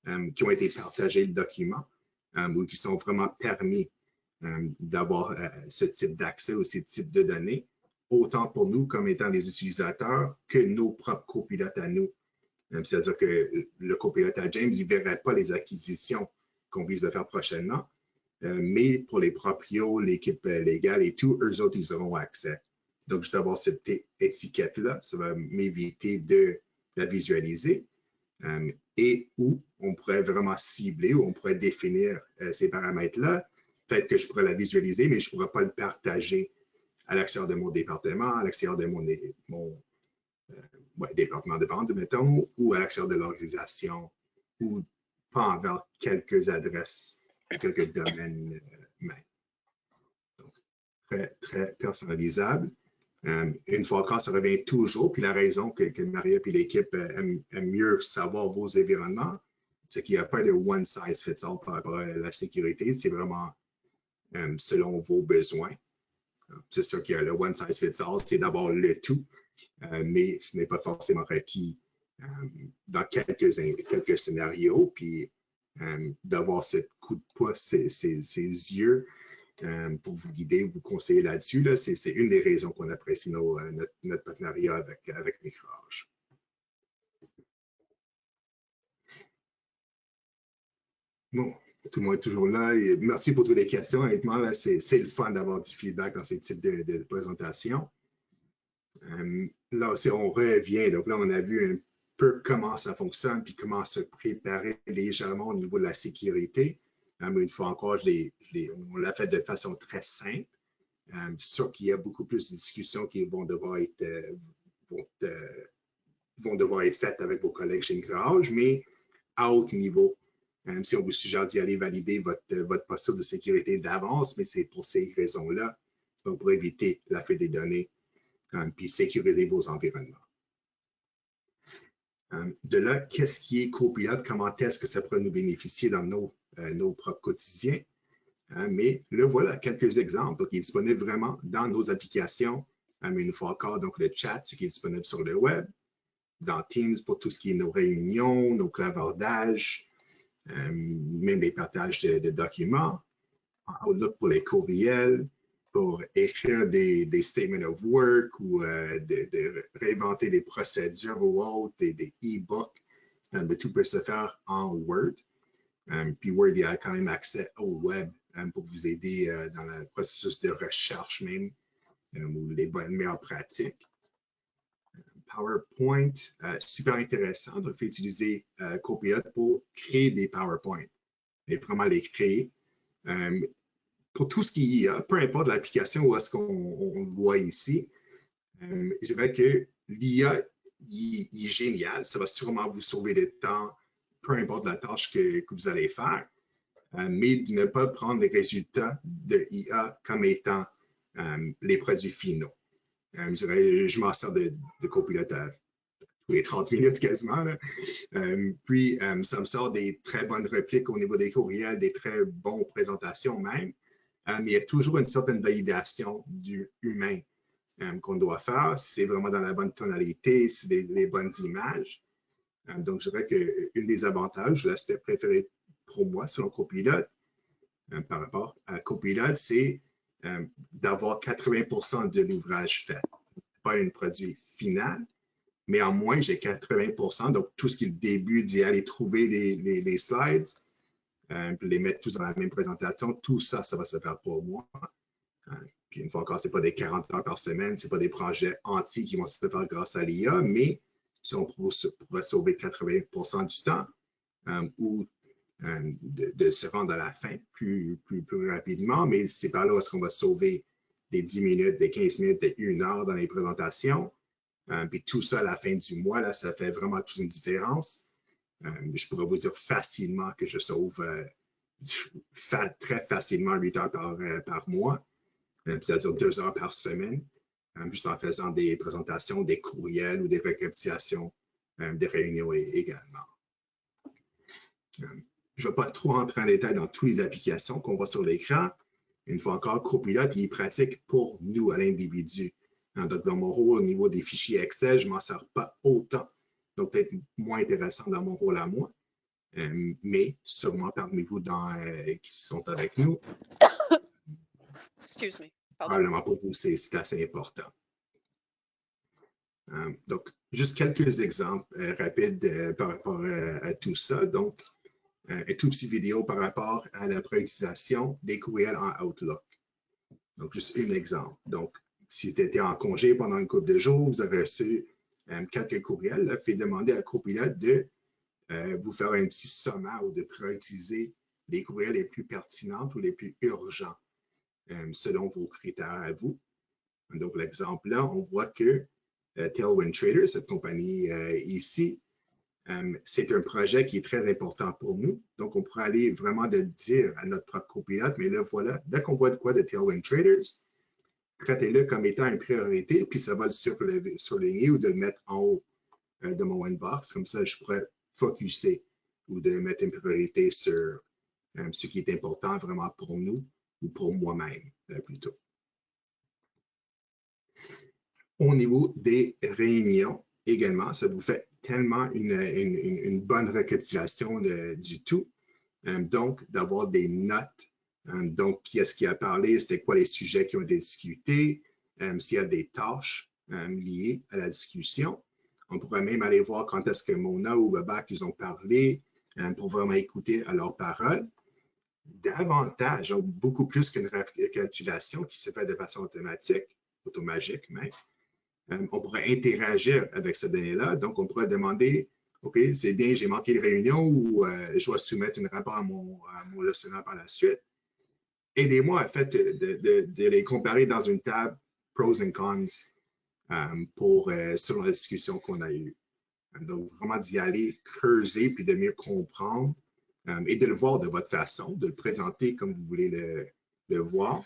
ont été partagés le document ou qui sont vraiment permis d'avoir ce type d'accès ou ce type de données, autant pour nous comme étant les utilisateurs que nos propres copilotes à nous. C'est-à-dire que le copilote à James, il ne verrait pas les acquisitions qu'on vise de faire prochainement, mais pour les proprios, l'équipe légale et tout, eux autres, ils auront accès. Donc, juste avoir cette étiquette-là, ça va m'éviter de la visualiser et où on pourrait vraiment cibler, où on pourrait définir ces paramètres-là. Peut-être que je pourrais la visualiser, mais je ne pourrais pas le partager à l'extérieur de mon département, à l'extérieur de mon département de vente, mettons, ou à l'extérieur de l'organisation, ou pas envers quelques adresses, quelques domaines même. Donc, très, très personnalisable. Une fois encore, ça revient toujours, puis la raison que Maria et l'équipe aiment mieux savoir vos environnements, c'est qu'il n'y a pas de one size fits all par rapport à la sécurité, c'est vraiment selon vos besoins. C'est sûr qu'il y a le one size fits all, c'est d'avoir le tout, mais ce n'est pas forcément requis dans quelques scénarios, puis d'avoir ce coup de pouce, ces yeux pour vous guider, vous conseiller là-dessus. Là, c'est une des raisons qu'on apprécie notre partenariat avec Micro-Age. Bon, tout le monde est toujours là. Et merci pour toutes les questions. Honnêtement, c'est le fun d'avoir du feedback dans ces types de présentations. Là aussi, on revient. Donc là, on a vu un peu comment ça fonctionne puis comment se préparer légèrement au niveau de la sécurité. Mais une fois encore, on l'a fait de façon très simple. C'est sûr qu'il y a beaucoup plus de discussions qui vont devoir être faites avec vos collègues chez Micro-Age, mais à haut niveau. Si on vous suggère d'y aller valider votre posture de sécurité d'avance, mais c'est pour ces raisons-là, donc pour éviter la fuite des données, puis sécuriser vos environnements. De là, qu'est-ce qui est Copilot? Comment est-ce que ça pourrait nous bénéficier dans nos propres quotidiens? Mais là, voilà quelques exemples. Donc, il est disponible vraiment dans nos applications. Mais une fois encore, donc le chat, ce qui est disponible sur le web, dans Teams pour tout ce qui est nos réunions, nos clavardages, même les partages de documents, Outlook pour les courriels, pour écrire des statements of work ou de réinventer des procédures ou autres, des e-books. Tout peut se faire en Word. Puis Word, il a quand même accès au web pour vous aider dans le processus de recherche même, ou les meilleures pratiques. PowerPoint, super intéressant. Donc, il faut utiliser Copilot pour créer des PowerPoint et vraiment les créer. Pour tout ce qui y a, peu importe l'application où est-ce qu'on voit ici, je dirais que l'IA il est génial. Ça va sûrement vous sauver du temps, peu importe la tâche que vous allez faire, mais de ne pas prendre les résultats de l'IA comme étant les produits finaux. Je m'en sers de Copilot tous les 30 minutes quasiment. Là. Puis, ça me sort des très bonnes répliques au niveau des courriels, des très bonnes présentations même. Mais il y a toujours une certaine validation du humain qu'on doit faire. Si c'est vraiment dans la bonne tonalité, si c'est les bonnes images. Donc, je dirais qu'une des avantages, l'aspect préféré pour moi, selon Copilot, par rapport à Copilot, c'est d'avoir 80% de l'ouvrage fait. Pas un produit final, mais en moins, j'ai 80%. Donc, tout ce qui est le début d'y aller trouver les slides, puis les mettre tous dans la même présentation, tout ça, ça va se faire pour moi. Puis une fois encore, ce n'est pas des 40 heures par semaine, ce n'est pas des projets entiers qui vont se faire grâce à l'IA, mais si on pourrait sauver 80% du temps ou de se rendre à la fin plus rapidement, mais c'est par là où est-ce qu'on va sauver des 10 minutes, des 15 minutes, des 1 heure dans les présentations. Puis tout ça à la fin du mois, là, ça fait vraiment toute une différence. Je pourrais vous dire facilement que je sauve très facilement 8 heures par mois, c'est-à-dire 2 heures par semaine. juste en faisant des présentations, des courriels ou des récapitulations des réunions également. Je ne vais pas trop rentrer en détail dans toutes les applications qu'on voit sur l'écran. Une fois encore, Copilot, il est pratique pour nous, à l'individu. Donc, dans mon rôle au niveau des fichiers Excel, je ne m'en sers pas autant. Donc, peut-être moins intéressant dans mon rôle à moi. Mais sûrement parmi vous qui sont avec nous, Excuse me. probablement pour vous, c'est assez important. Donc, juste quelques exemples rapides par rapport à tout ça. Donc, un tout petit vidéo par rapport à la prioritisation des courriels en Outlook. Donc, juste un exemple. Donc, si tu étais en congé pendant une couple de jours, vous avez reçu quelques courriels, fait demander à Copilot de vous faire un petit sommaire ou de prioriser les courriels les plus pertinents ou les plus urgents selon vos critères à vous. Donc, l'exemple là, on voit que Tailwind Traders, cette compagnie ici, c'est un projet qui est très important pour nous. Donc, on pourrait aller vraiment de dire à notre propre copilote, mais là, voilà, dès qu'on voit de quoi de Tailwind Traders, traitez-le comme étant une priorité, puis ça va le surligner ou de le mettre en haut de mon inbox. Comme ça, je pourrais focuser ou de mettre une priorité sur ce qui est important vraiment pour nous ou pour moi-même plutôt. Au niveau des réunions, également, ça vous fait tellement une bonne récapitulation du tout. Donc, d'avoir des notes. Donc, qu'est-ce qui a parlé? C'était quoi les sujets qui ont été discutés? S'il y a des tâches liées à la discussion. On pourrait même aller voir quand est-ce que Mona ou Babak ils ont parlé pour vraiment écouter à leurs paroles. Davantage, donc beaucoup plus qu'une récapitulation qui se fait de façon automatique, automagique même. On pourrait interagir avec ces données-là. Donc, on pourrait demander, OK, c'est bien, j'ai manqué une réunion ou je dois soumettre un rapport à mon gestionnaire par la suite. Aidez-moi, en fait, de les comparer dans une table pros and cons selon la discussion qu'on a eue. Donc, vraiment d'y aller creuser puis de mieux comprendre et de le voir de votre façon, de le présenter comme vous voulez le voir.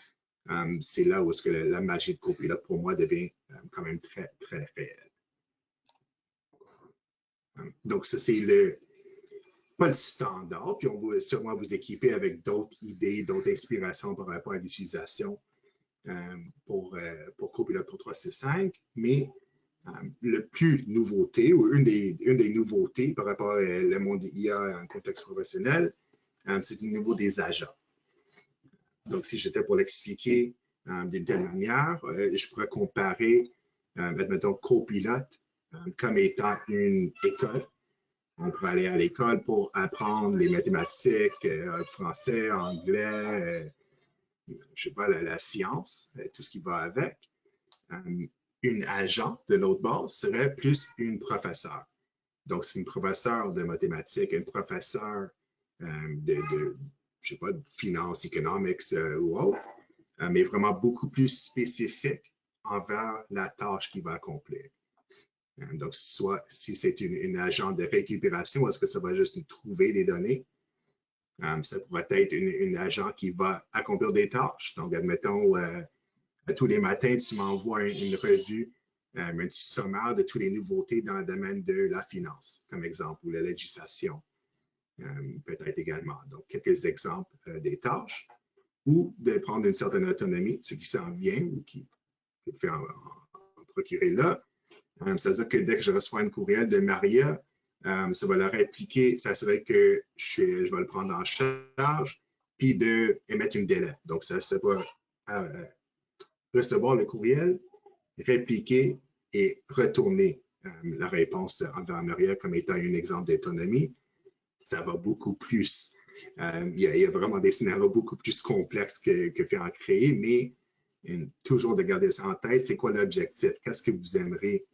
C'est là où est-ce que la magie de Copilot, pour moi, devient quand même très, très réelle. Donc, ça, c'est pas le standard, puis on va sûrement vous équiper avec d'autres idées, d'autres inspirations par rapport à l'utilisation pour Copilot pour 365, mais le plus nouveauté, ou une des nouveautés par rapport au monde IA en contexte professionnel, c'est au niveau des agents. Donc, si j'étais pour l'expliquer d'une telle manière, je pourrais comparer, admettons, Copilot comme étant une école. On pourrait aller à l'école pour apprendre les mathématiques, français, anglais, je sais pas, la science, tout ce qui va avec. Une agent de l'autre bord serait plus une professeure. Donc, c'est une professeure de mathématiques, une professeure je sais pas, de finance, economics ou autre, mais vraiment beaucoup plus spécifique envers la tâche qu'il va accomplir. Donc, soit si c'est une agent de récupération, est-ce que ça va juste nous trouver des données? Ça pourrait être une agent qui va accomplir des tâches. Donc, admettons, tous les matins, tu m'envoies une revue, un petit sommaire de toutes les nouveautés dans le domaine de la finance, comme exemple, ou la législation, peut-être également. Donc, quelques exemples des tâches, ou de prendre une certaine autonomie, ce qui s'en vient ou qui fait en procurer là. C'est-à-dire que dès que je reçois un courriel de Maria, ça va leur impliquer, s'assurer que je vais le prendre en charge, puis d'émettre une délai. Donc, ça va recevoir le courriel, répliquer et retourner la réponse envers Maria comme étant un exemple d'autonomie. Ça va beaucoup plus. Il y a vraiment des scénarios beaucoup plus complexes que faire en créer, mais toujours de garder ça en tête, c'est quoi l'objectif? Qu'est-ce que vous aimeriez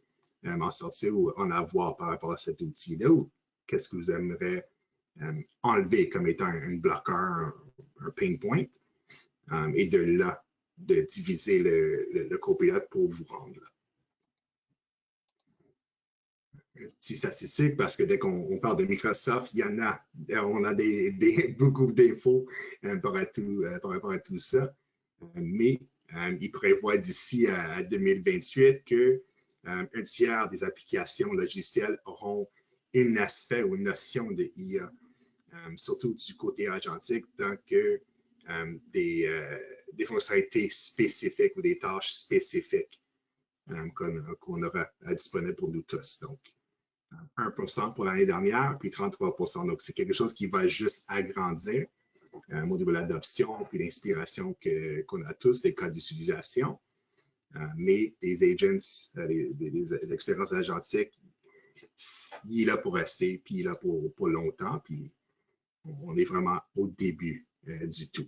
en sortir ou en avoir par rapport à cet outil-là? Ou qu'est-ce que vous aimeriez enlever comme étant un bloqueur, un pain point? Et de là, de diviser le copilote pour vous rendre là. Petit statistique, parce que dès qu'on parle de Microsoft, on a beaucoup d'infos par rapport à tout ça. Mais Il prévoit d'ici à 2028 que un tiers des applications logicielles auront un aspect ou une notion de IA, surtout du côté agentique, tant que des fonctionnalités spécifiques ou des tâches spécifiques qu'on aura disponibles pour nous tous. Donc, 1% pour l'année dernière, puis 33%. Donc, c'est quelque chose qui va juste agrandir au niveau de l'adoption puis l'inspiration qu'on a tous, les cas d'utilisation. Mais les agents, l'expérience agentique, il est là pour rester, puis il est là pour longtemps, puis on est vraiment au début du tout.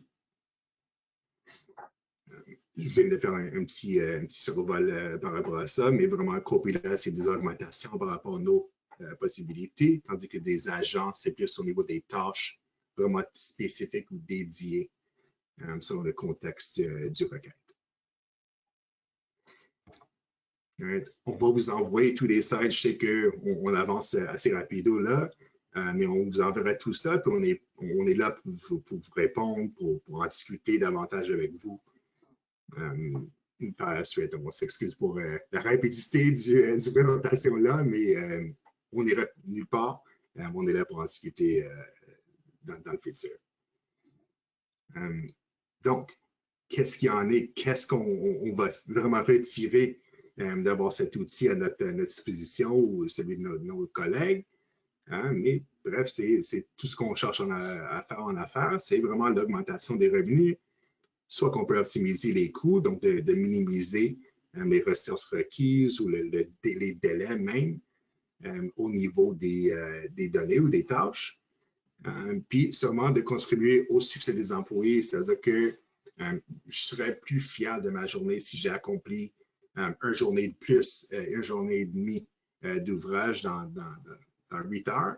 Je viens de faire un petit survol par rapport à ça, mais vraiment, Copilot, c'est des augmentations par rapport à nos possibilités, tandis que des agents, c'est plus au niveau des tâches vraiment spécifiques ou dédiées selon le contexte du requête. Right. On va vous envoyer tous les slides. Je sais qu'on avance assez rapido là, mais on vous enverra tout ça, puis on est là pour vous répondre, pour en discuter davantage avec vous. Par la suite, on s'excuse pour la rapidité du présentation là, mais on n'ira nulle part. On est là pour en discuter dans le futur. Donc, qu'est-ce qu'il y en est? Qu'est-ce qu'on va vraiment retirer d'avoir cet outil à notre disposition ou celui de nos collègues? Mais bref, c'est tout ce qu'on cherche à faire en affaires, c'est vraiment l'augmentation des revenus, soit qu'on peut optimiser les coûts, donc de minimiser les ressources requises ou les délais même au niveau des données ou des tâches. Puis sûrement de contribuer au succès des employés, c'est-à-dire que je serais plus fier de ma journée si j'ai accompli une journée de plus, une journée et demie d'ouvrage dans 8 heures,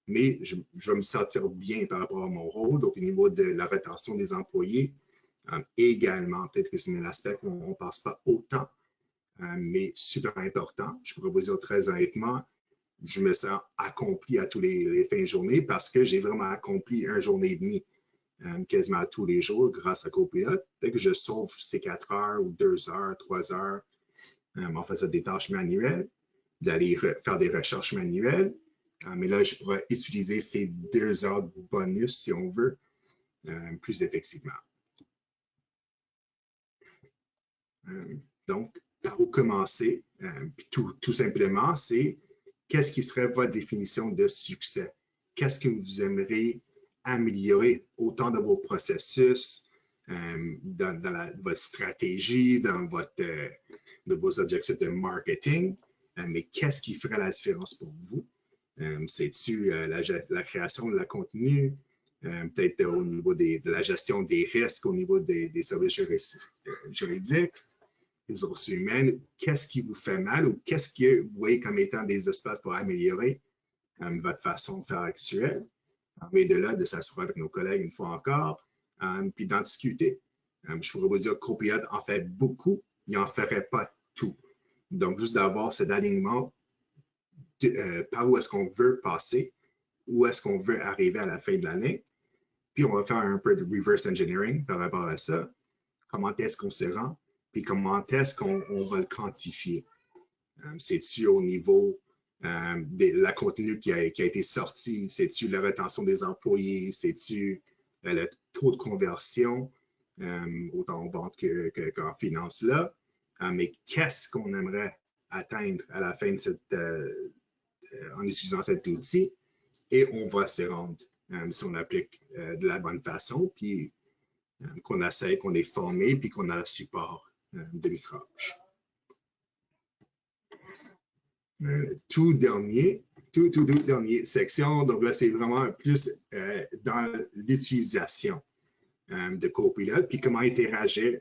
mais je vais me sentir bien par rapport à mon rôle, donc au niveau de la rétention des employés. Également, peut-être que c'est un aspect qu'on ne passe pas autant, mais super important. Je pourrais vous dire très honnêtement, je me sens accompli à tous les fins de journée parce que j'ai vraiment accompli une journée et demie quasiment tous les jours grâce à Copilot. Peut-être que je sauve ces 4 heures ou 2 heures, 3 heures en faisant des tâches manuelles, d'aller faire des recherches manuelles. Mais là, je pourrais utiliser ces 2 heures de bonus, si on veut, plus effectivement. Donc, par où commencer? Tout simplement, c'est qu'est-ce qui serait votre définition de succès? Qu'est-ce que vous aimeriez améliorer autant dans vos processus, dans votre stratégie, dans vos objectifs de marketing? Mais qu'est-ce qui ferait la différence pour vous? C'est-tu la création de la contenu? Peut-être au niveau de la gestion des risques, au niveau des services juridiques, les ressources humaines, qu'est-ce qui vous fait mal ou qu'est-ce que vous voyez comme étant des espaces pour améliorer votre façon de faire actuelle, mais de là, de s'assurer avec nos collègues une fois encore, puis d'en discuter. Je pourrais vous dire que Copilot en fait beaucoup, il n'en ferait pas tout. Donc, juste d'avoir cet alignement par où est-ce qu'on veut passer, où est-ce qu'on veut arriver à la fin de l'année, puis on va faire un peu de reverse engineering par rapport à ça. Comment est-ce qu'on se rend? Puis comment est-ce qu'on va le quantifier? C'est-tu au niveau de la contenu qui a été sorti? C'est-tu la rétention des employés? C'est-tu le taux de conversion, autant en vente qu'en finance là? Mais qu'est-ce qu'on aimerait atteindre à la fin de en utilisant cet outil? Et on va se rendre si on applique de la bonne façon, puis qu'on essaie, qu'on est formé, puis qu'on a le support de Microche. Tout dernier section, donc là, c'est vraiment plus dans l'utilisation de Copilot, puis comment interagir.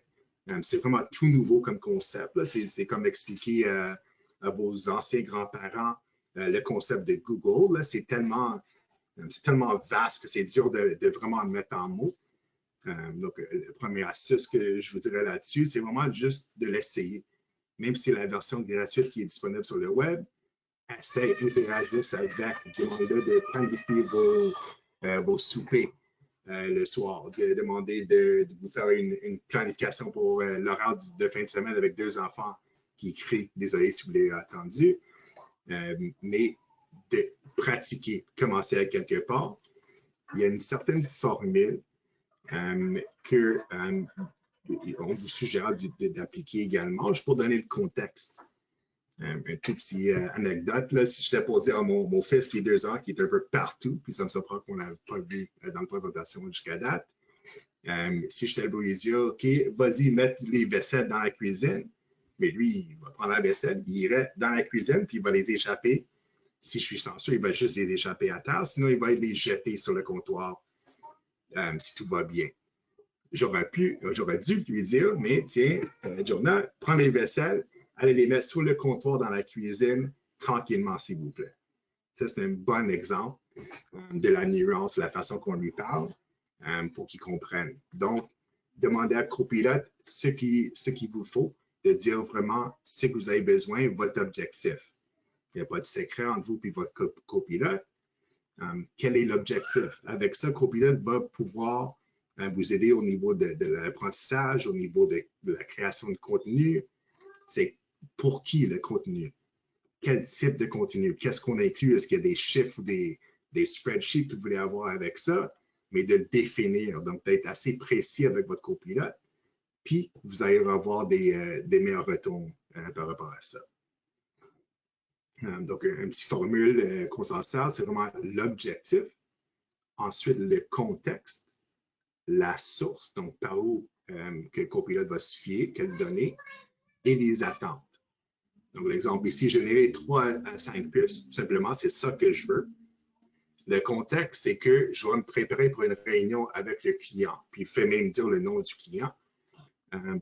C'est vraiment tout nouveau comme concept. C'est comme expliquer à vos anciens grands-parents le concept de Google. C'est tellement vaste que c'est dur de vraiment le mettre en mots. Donc, la première astuce que je vous dirais là-dessus, c'est vraiment juste de l'essayer. Même si c'est la version gratuite qui est disponible sur le web, essaye, interagisse avec, demandez de planifier vos soupers, le soir, de demander de vous faire une planification pour l'horaire de fin de semaine avec 2 enfants qui crient. Désolé si vous l'avez attendu, mais de pratiquer, commencer à quelque part. Il y a une certaine formule que on vous suggère d'appliquer également, juste pour donner le contexte. Un tout petit anecdote, là, si j'étais pour dire à mon fils qui est 2 ans, qui est un peu partout, puis ça me surprend qu'on ne l'a pas vu dans la présentation jusqu'à date, si j'étais le dire, OK, vas-y, mettre les vaisselles dans la cuisine, mais lui, il va prendre la vaisselle, il irait dans la cuisine, puis il va les échapper. Si je suis censé, il va juste les échapper à terre, sinon il va les jeter sur le comptoir si tout va bien. J'aurais dû lui dire, mais tiens, Jonah, prends les vaisselles, allez les mettre sur le comptoir dans la cuisine tranquillement, s'il vous plaît. Ça, c'est un bon exemple de la nuance, la façon qu'on lui parle pour qu'il comprenne. Donc, demandez à Copilot ce qu'il vous faut, de dire vraiment ce que vous avez besoin, votre objectif. Il n'y a pas de secret entre vous et votre Copilot. Quel est l'objectif? Avec ça, Copilot va pouvoir vous aider au niveau de l'apprentissage, au niveau de la création de contenu. C'est pour qui le contenu? Quel type de contenu? Qu'est-ce qu'on inclut? Est-ce qu'il y a des chiffres ou des spreadsheets que vous voulez avoir avec ça? Mais de le définir, donc d'être assez précis avec votre copilote, puis vous allez avoir des meilleurs retours par rapport à ça. Donc, une petite formule qu'on s'en sert, c'est vraiment l'objectif, ensuite le contexte, la source, donc par où que le copilote va se fier, quelles données, et les attentes. Donc, l'exemple ici, générer 3 à 5 plus, tout simplement, c'est ça que je veux. Le contexte, c'est que je vais me préparer pour une réunion avec le client, puis il fait même dire le nom du client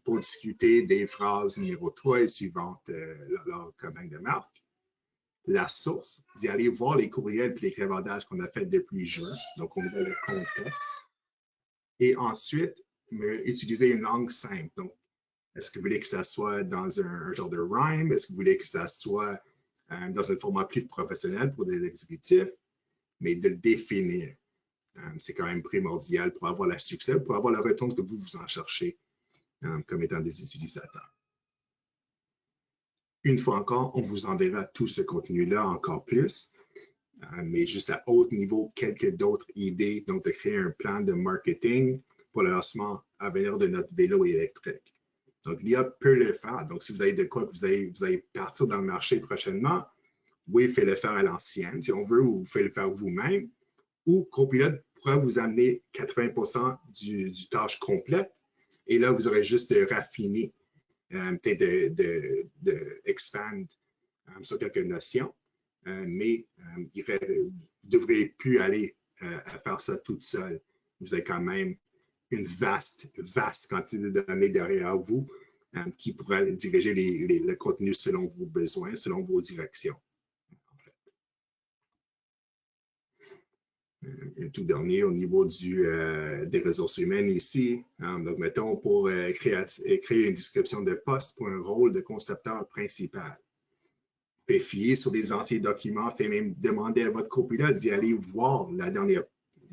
pour discuter des phrases numéro 3 et suivantes leur commande de marque. La source, d'y aller voir les courriels et les clévardages qu'on a fait depuis juin, donc on met le contexte. Et ensuite, utiliser une langue simple. Donc, est-ce que vous voulez que ça soit dans un genre de rhyme? Est-ce que vous voulez que ça soit dans un format plus professionnel pour des exécutifs? Mais de le définir, c'est quand même primordial pour avoir le succès, pour avoir le retour que vous en cherchez comme étant des utilisateurs. Une fois encore, on vous enverra tout ce contenu-là encore plus, mais juste à haut niveau, quelques d'autres idées, donc de créer un plan de marketing pour le lancement à venir de notre vélo électrique. Donc, l'IA peut le faire. Donc, si vous avez de quoi que vous allez partir dans le marché prochainement, oui, faites-le faire à l'ancienne, si on veut, ou faites-le faire vous-même, ou Copilot pourra vous amener 80% du tâche complète, et là, vous aurez juste de raffiner, peut-être de expand sur quelques notions, mais vous ne devrez plus aller à faire ça toute seule. Vous avez quand même une vaste quantité de données derrière vous qui pourra diriger le contenu selon vos besoins, selon vos directions. Un tout dernier au niveau des ressources humaines ici. Donc, mettons, pour créer une description de poste pour un rôle de concepteur principal. Faites fier sur des anciens documents, faites même demander à votre copilote d'y aller voir la dernière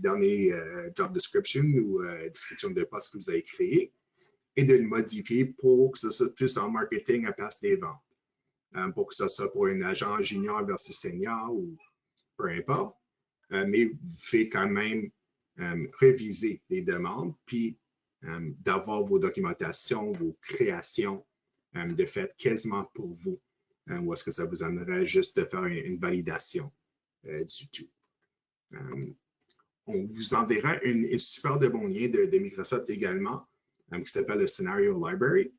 job description ou description de poste que vous avez créé et de le modifier pour que ce soit plus en marketing à place des ventes. Pour que ce soit pour un agent junior versus senior ou peu importe. Mais vous faites quand même réviser les demandes, puis d'avoir vos documentations, vos créations de fait quasiment pour vous, ou est-ce que ça vous amènerait juste de faire une validation du tout. On vous enverra une super de bon lien de Microsoft également, qui s'appelle le Scenario Library.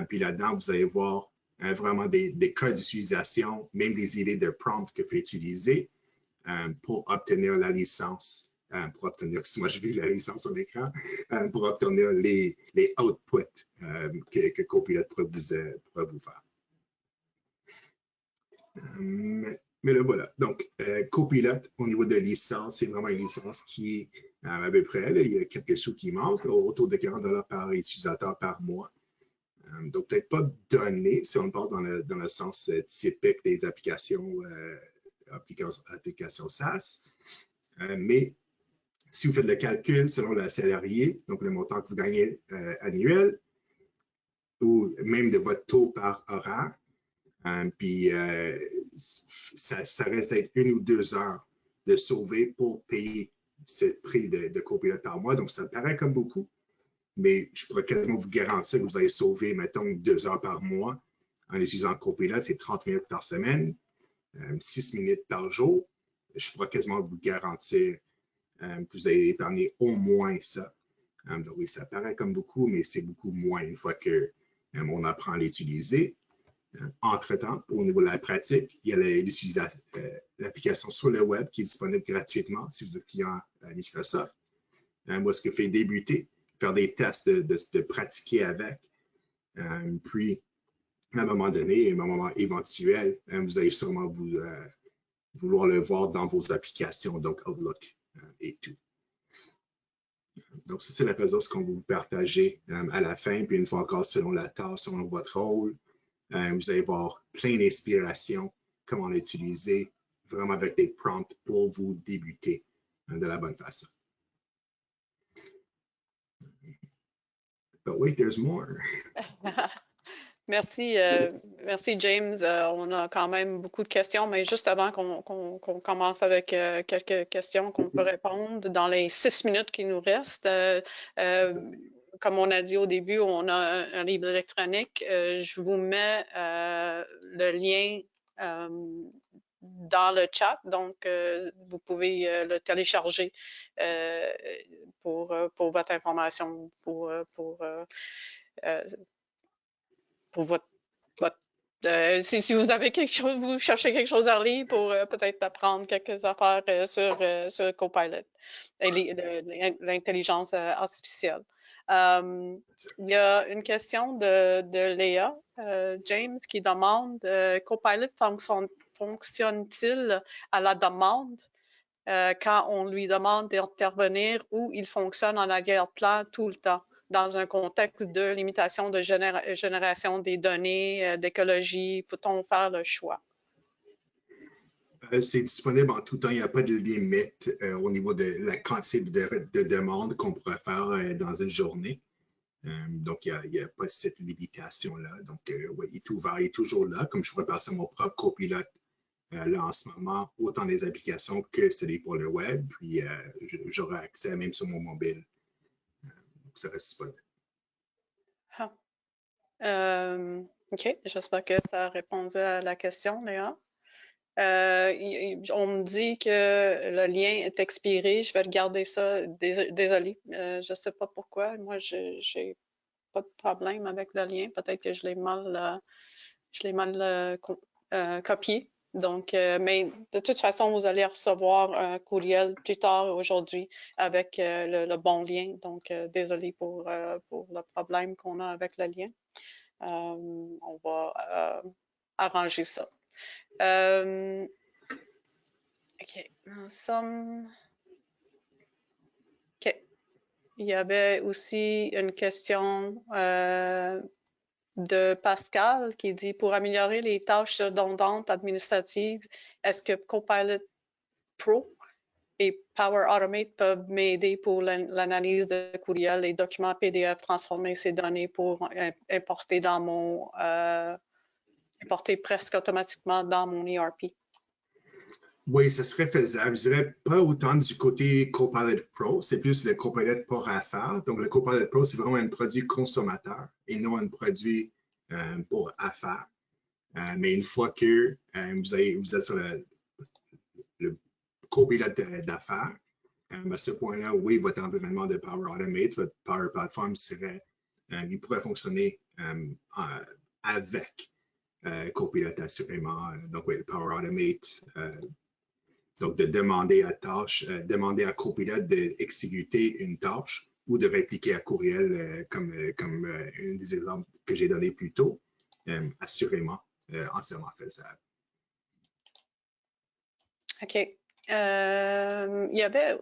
Puis là-dedans, vous allez voir vraiment des cas d'utilisation, même des idées de prompt que vous pouvez utiliser pour obtenir la licence, si moi je vis la licence sur l'écran, pour obtenir les outputs que Copilot pourra vous faire. Mais là, voilà. Donc, Copilot, au niveau de licence, c'est vraiment une licence qui est à peu près, là, il y a quelques sous qui manquent, autour de 40 $ par utilisateur par mois. Donc, peut-être pas donné, si on parle dans le sens typique des applications SaaS, mais Si vous faites le calcul selon le salarié, donc le montant que vous gagnez annuel, ou même de votre taux par horaire, puis ça reste d'être 1 ou 2 heures de sauver pour payer ce prix de copilote par mois. Donc, ça paraît comme beaucoup, mais je pourrais quasiment vous garantir que vous allez sauver, mettons, 2 heures par mois en utilisant copilote, c'est 30 minutes par semaine, 6 minutes par jour. Je pourrais quasiment vous garantir que vous allez épargner au moins ça. Donc oui, ça paraît comme beaucoup, mais c'est beaucoup moins une fois que on apprend à l'utiliser. Entre-temps, au niveau de la pratique, il y a l'application sur le web qui est disponible gratuitement si vous êtes client à Microsoft. Moi, ce que fait débuter, faire des tests de pratiquer avec. Puis, à un moment donné, à un moment éventuel, vous allez sûrement vouloir le voir dans vos applications, donc Outlook et tout. Donc, ça, c'est la ressource qu'on va vous partager à la fin. Puis, une fois encore, selon la tâche, selon votre rôle, vous allez voir plein d'inspirations, comment l'utiliser, vraiment avec des prompts pour vous débuter de la bonne façon. But wait, there's more. Merci, merci James. On a quand même beaucoup de questions, mais juste avant qu'on commence avec quelques questions qu'on peut répondre dans les 6 minutes qui nous restent, comme on a dit au début, on a un livre électronique. Je vous mets le lien dans le chat, donc vous pouvez le télécharger pour votre information, pour votre si vous avez quelque chose, vous cherchez quelque chose à lire pour peut-être apprendre quelques affaires sur Copilot et l'intelligence artificielle. Il y a une question de Léa James qui demande Copilot fonctionne-t-il à la demande quand on lui demande d'intervenir ou il fonctionne en arrière-plan tout le temps? Dans un contexte de limitation de génération des données, d'écologie, peut-on faire le choix? C'est disponible en tout temps. Il n'y a pas de limite au niveau de la quantité de demandes qu'on pourrait faire dans une journée. Donc, il n'y a pas cette limitation-là. Donc, oui, il est ouvert, il est toujours là. Comme je pourrais passer mon propre copilote là en ce moment, autant des applications que celui pour le web. Puis, j'aurai accès même sur mon mobile. Donc, ça reste disponible. OK, j'espère que ça a répondu à la question, Léa. On me dit que le lien est expiré. Je vais regarder ça. Désolée, je ne sais pas pourquoi. Moi, je n'ai pas de problème avec le lien. Peut-être que je l'ai mal copié. Donc, mais de toute façon, vous allez recevoir un courriel plus tard aujourd'hui avec le bon lien. Donc, désolé pour le problème qu'on a avec le lien. On va arranger ça. OK, nous sommes... OK. Il y avait aussi une question de Pascal qui dit, pour améliorer les tâches redondantes administratives, est-ce que Copilot Pro et Power Automate peuvent m'aider pour l'analyse de courriel et documents PDF, transformer ces données pour importer dans mon importer presque automatiquement dans mon ERP? Oui, ça serait faisable. Je dirais pas autant du côté Copilot Pro, c'est plus le Copilot pour affaires. Donc, le Copilot Pro, c'est vraiment un produit consommateur et non un produit pour affaires. Mais une fois que vous êtes sur le Copilot d'affaires, à ce point-là, oui, votre environnement de Power Automate, votre Power Platform il pourrait fonctionner avec Copilot assurément. Donc, oui, le Power Automate. Donc, de demander à Copilot d'exécuter une tâche ou de répliquer à courriel comme un des exemples que j'ai donné plus tôt, assurément, entièrement faisable. OK. Il y avait,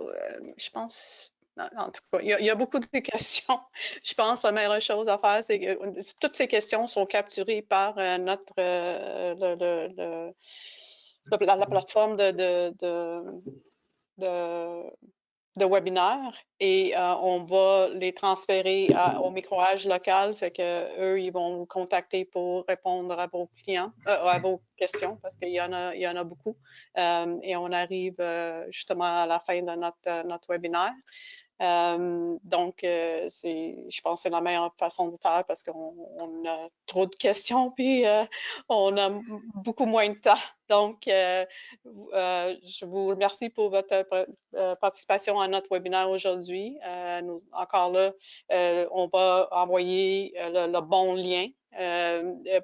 je pense, en tout cas, il y a beaucoup de questions. Je pense que la meilleure chose à faire, c'est que toutes ces questions sont capturées par la plateforme de de webinaires et on va les transférer au microage local. Fait que eux, ils vont vous contacter pour répondre à vos clients, à vos questions, parce qu'il y en a beaucoup. Et on arrive justement à la fin de notre webinaire. Donc, je pense que c'est la meilleure façon de faire parce qu'on a trop de questions puis on a beaucoup moins de temps. Donc, je vous remercie pour votre participation à notre webinaire aujourd'hui. Encore là, on va envoyer le bon lien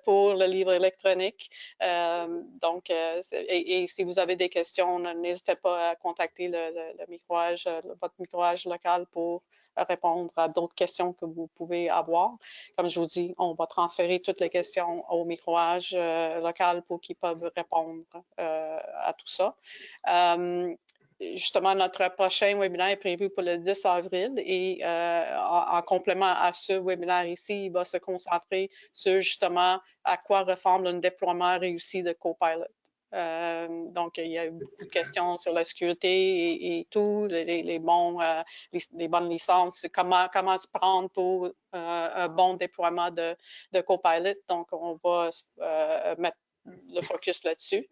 pour le livre électronique. Donc, et si vous avez des questions, n'hésitez pas à contacter le microage, votre microage local pour répondre à d'autres questions que vous pouvez avoir. Comme je vous dis, on va transférer toutes les questions au microage local pour qu'ils peuvent répondre à tout ça. Justement, notre prochain webinaire est prévu pour le 10 avril et en complément à ce webinaire ici, il va se concentrer sur justement à quoi ressemble un déploiement réussi de Copilot. Donc, il y a eu beaucoup de questions sur la sécurité et tout, les bonnes licences, comment se prendre pour un bon déploiement de Copilot. Donc, on va mettre le focus là-dessus.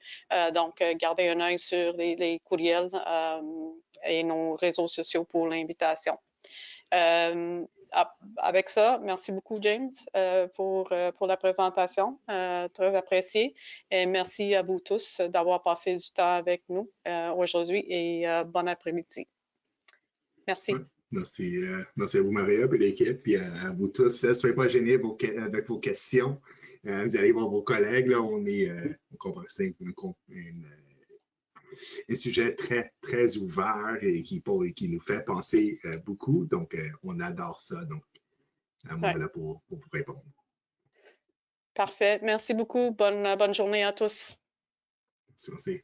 Donc, gardez un œil sur les courriels et nos réseaux sociaux pour l'invitation. Avec ça, merci beaucoup, James, pour la présentation. Très apprécié. Et merci à vous tous d'avoir passé du temps avec nous aujourd'hui et bon après-midi. Merci. Ouais, merci à vous, Maria, et l'équipe, puis à vous tous. Ne soyez pas gênés avec vos questions. Vous allez voir vos collègues. Là, on converse un sujet très, très ouvert et qui nous fait penser beaucoup. Donc, on adore ça. Donc, on est là pour vous répondre. Parfait. Merci beaucoup. Bonne journée à tous. Merci.